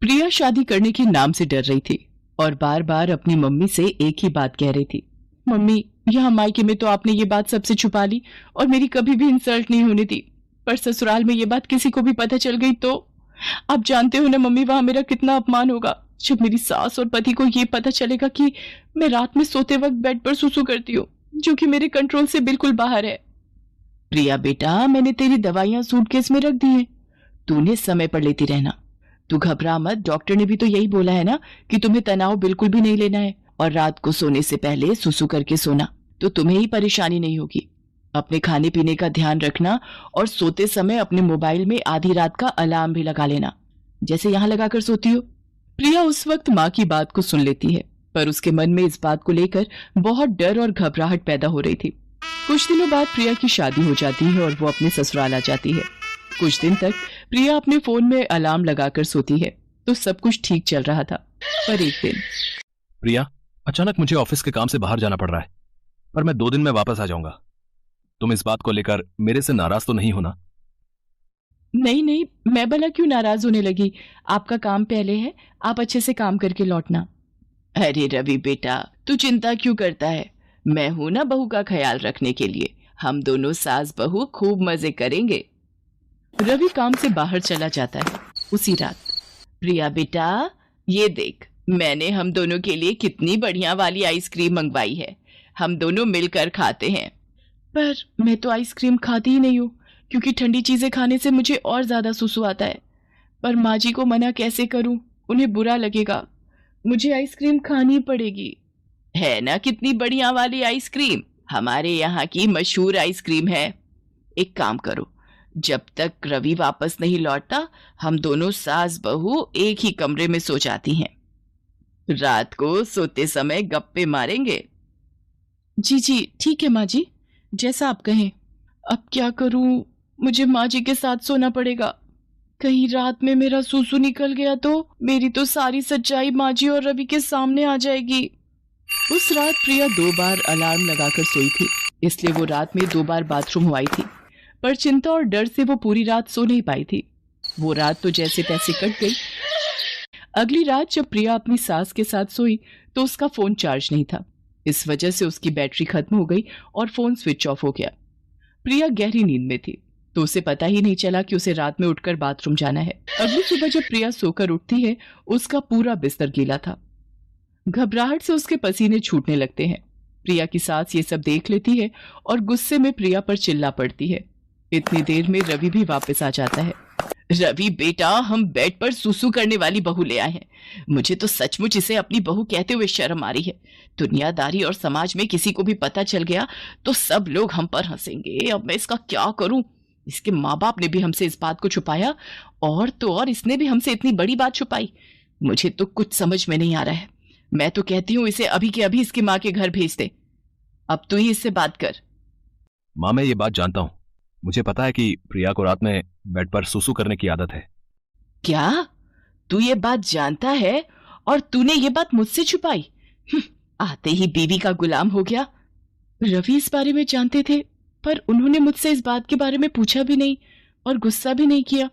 प्रिया शादी करने के नाम से डर रही थी और बार बार अपनी मम्मी से एक ही बात कह रही थी। मम्मी, यहाँ मायके में तो आपने ये बात सबसे छुपा ली और मेरी कभी भी इंसल्ट नहीं होने दी, पर ससुराल में ये बात किसी को भी पता चल गई तो आप जानते हो ना मम्मी, वहां मेरा कितना अपमान होगा जब मेरी सास और पति को ये पता चलेगा कि मैं रात में सोते वक्त बेड पर सुसु करती हूँ, जो कि मेरे कंट्रोल से बिल्कुल बाहर है। प्रिया बेटा, मैंने तेरी दवाइयां सूटकेस में रख दी हैं, तूने समय पर लेती रहना। तू घबरा मत, डॉक्टर ने भी तो यही बोला है ना कि तुम्हें तनाव बिल्कुल भी नहीं लेना है और रात को सोने से पहले सुसु करके सोना, तो तुम्हें ही परेशानी नहीं होगी। अपने खाने पीने का ध्यान रखना और सोते समय अपने मोबाइल में आधी रात का अलार्म भी लगा लेना, जैसे यहाँ लगाकर सोती हो। प्रिया उस वक्त माँ की बात को सुन लेती है, पर उसके मन में इस बात को लेकर बहुत डर और घबराहट पैदा हो रही थी। कुछ दिनों बाद प्रिया की शादी हो जाती है और वो अपने ससुराल आ जाती है। कुछ दिन तक प्रिया अपने फोन में अलार्म लगाकर सोती है तो सब कुछ ठीक चल रहा था, पर एक दिन प्रिया, अचानक मुझे ऑफिस के काम से बाहर जाना पड़ रहा है, पर मैं 2 दिन में वापस आ जाऊंगा। तुम इस बात को लेकर मेरे से नाराज तो नहीं होना? नहीं नहीं, मैं भला क्यों नाराज होने लगी, आपका काम पहले है, आप अच्छे से काम करके लौटना। अरे रवि बेटा, तू चिंता क्यों करता है, मैं हूं ना बहू का ख्याल रखने के लिए। हम दोनों सास बहू खूब मजे करेंगे। रवि काम से बाहर चला जाता है। उसी रात, प्रिया बेटा, ये देख, मैंने हम दोनों के लिए कितनी बढ़िया वाली आइसक्रीम मंगवाई है, हम दोनों मिलकर खाते हैं। पर मैं तो आइसक्रीम खाती ही नहीं हूँ, क्योंकि ठंडी चीजें खाने से मुझे और ज्यादा सुसु आता है। पर माँ जी को मना कैसे करूं, उन्हें बुरा लगेगा, मुझे आइसक्रीम खानी पड़ेगी। है ना कितनी बढ़िया वाली आइसक्रीम, हमारे यहाँ की मशहूर आइसक्रीम है। एक काम करो, जब तक रवि वापस नहीं लौटता हम दोनों सास बहू एक ही कमरे में सो जाती हैं। रात को सोते समय गप्पे मारेंगे। जी जी ठीक है माँ जी, जैसा आप कहें। अब क्या करूं, मुझे माँ जी के साथ सोना पड़ेगा। कहीं रात में मेरा सूसू निकल गया तो मेरी तो सारी सच्चाई माँ जी और रवि के सामने आ जाएगी। उस रात प्रिया 2 बार अलार्म लगाकर सोई थी, इसलिए वो रात में 2 बार बाथरूम हो आई थी, पर चिंता और डर से वो पूरी रात सो नहीं पाई थी। वो रात तो जैसे तैसे कट गई। अगली रात जब प्रिया अपनी सास के साथ सोई तो उसका फोन चार्ज नहीं था, इस वजह से उसकी बैटरी खत्म हो गई और फोन स्विच ऑफ हो गया। प्रिया गहरी नींद में थी तो उसे पता ही नहीं चला कि उसे रात में उठकर बाथरूम जाना है। अगली सुबह जब प्रिया सोकर उठती है, उसका पूरा बिस्तर गीला था। घबराहट से उसके पसीने छूटने लगते हैं। प्रिया की सास ये सब देख लेती है और गुस्से में प्रिया पर चिल्ला पड़ती है। इतनी देर में रवि भी वापस आ जाता है। रवि बेटा, हम बेड पर सुसु करने वाली बहू ले आए हैं। मुझे तो सचमुच इसे अपनी बहू कहते हुए शर्म आ रही है। दुनियादारी और समाज में किसी को भी पता चल गया तो सब लोग हम पर हंसेंगे। अब मैं इसका क्या करूं? इसके माँ बाप ने भी हमसे इस बात को छुपाया और तो और इसने भी हमसे इतनी बड़ी बात छुपाई। मुझे तो कुछ समझ में नहीं आ रहा है। मैं तो कहती हूँ इसे अभी के अभी इसकी माँ के घर भेज दे। अब तू ही इससे बात कर। माँ, मैं ये बात जानता हूँ, मुझे पता है कि प्रिया को रात में बेड पर सुसु करने की आदत है। क्या तू ये बात जानता है और तूने ये बात मुझसे छुपाई? आते ही बीवी का गुलाम हो गया। रवि इस बारे में जानते थे, पर उन्होंने मुझसे इस बात के बारे में पूछा भी नहीं और गुस्सा भी नहीं किया।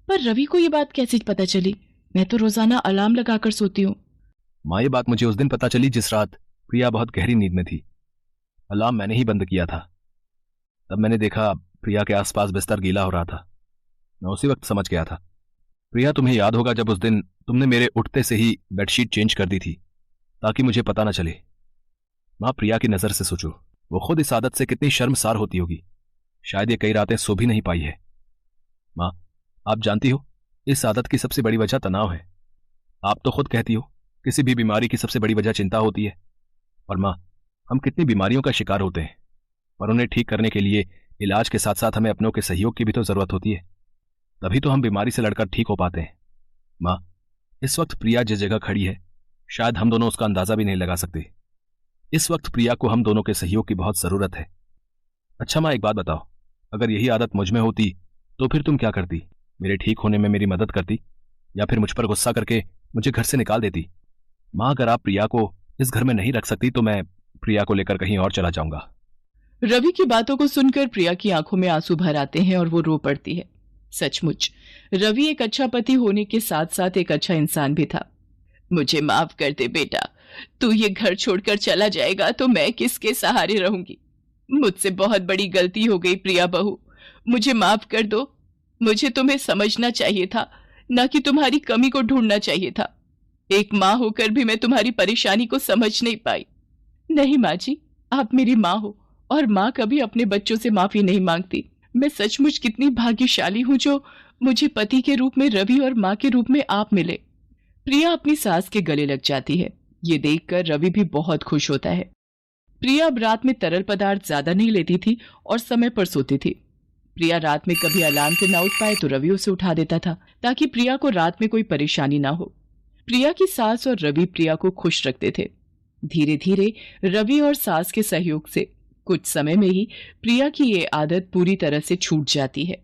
पर रवि को ये बात कैसे पता चली? मैं तो रोजाना अलार्म लगाकर सोती हूँ। माँ, ये बात मुझे उस दिन पता चली जिस रात प्रिया बहुत गहरी नींद में थी। अलार्म मैंने ही बंद किया था। तब मैंने देखा प्रिया के आसपास बिस्तर गीला हो रहा था। मैं उसी वक्त समझ गया था। प्रिया, तुम्हें याद होगा जब उस दिन तुमने मेरे उठते से ही बेडशीट चेंज कर दी थी ताकि मुझे पता न चले। माँ, प्रिया की नजर से सोचो, वो खुद इस आदत से कितनी शर्मसार होती होगी। शायद ये कई रातें सो भी नहीं पाई है। माँ, आप जानती हो इस आदत की सबसे बड़ी वजह तनाव है। आप तो खुद कहती हो किसी भी बीमारी की सबसे बड़ी वजह चिंता होती है। और माँ, हम कितनी बीमारियों का शिकार होते हैं, पर उन्हें ठीक करने के लिए इलाज के साथ साथ हमें अपनों के सहयोग की भी तो जरूरत होती है, तभी तो हम बीमारी से लड़कर ठीक हो पाते हैं। माँ, इस वक्त प्रिया जिस जगह खड़ी है शायद हम दोनों उसका अंदाजा भी नहीं लगा सकते। इस वक्त प्रिया को हम दोनों के सहयोग की बहुत जरूरत है। अच्छा माँ, एक बात बताओ, अगर यही आदत मुझ में होती तो फिर तुम क्या करती? मेरे ठीक होने में मेरी मदद करती या फिर मुझ पर गुस्सा करके मुझे घर से निकाल देती? माँ, अगर आप प्रिया को इस घर में नहीं रख सकती तो मैं प्रिया को लेकर कहीं और चला जाऊंगा। रवि की बातों को सुनकर प्रिया की आंखों में आंसू भर आते हैं और वो रो पड़ती है। सचमुच रवि एक अच्छा पति होने के साथ साथ एक अच्छा इंसान भी था। मुझे माफ कर दे बेटा, तू ये घर छोड़कर चला जाएगा तो मैं किसके सहारे रहूंगी। मुझसे बहुत बड़ी गलती हो गई प्रिया बहू, मुझे माफ कर दो। मुझे तुम्हें समझना चाहिए था, ना कि तुम्हारी कमी को ढूंढना चाहिए था। एक माँ होकर भी मैं तुम्हारी परेशानी को समझ नहीं पाई। नहीं माँ जी, आप मेरी माँ हो और माँ कभी अपने बच्चों से माफी नहीं मांगती। मैं सचमुच कितनी भाग्यशाली हूँ जो मुझे पति के रूप में रवि और माँ के रूप में आप मिले। प्रिया अपनी सास के गले लग जाती है। ये देखकर रवि भी बहुत खुश होता है। प्रिया अब रात में तरल पदार्थ ज्यादा नहीं लेती थी और समय पर सोती थी। प्रिया रात में कभी अलार्म से ना उठ पाए तो रवि उसे उठा देता था, ताकि प्रिया को रात में कोई परेशानी ना हो। प्रिया की सास और रवि प्रिया को खुश रखते थे। धीरे धीरे रवि और सास के सहयोग से कुछ समय में ही प्रिया की ये आदत पूरी तरह से छूट जाती है।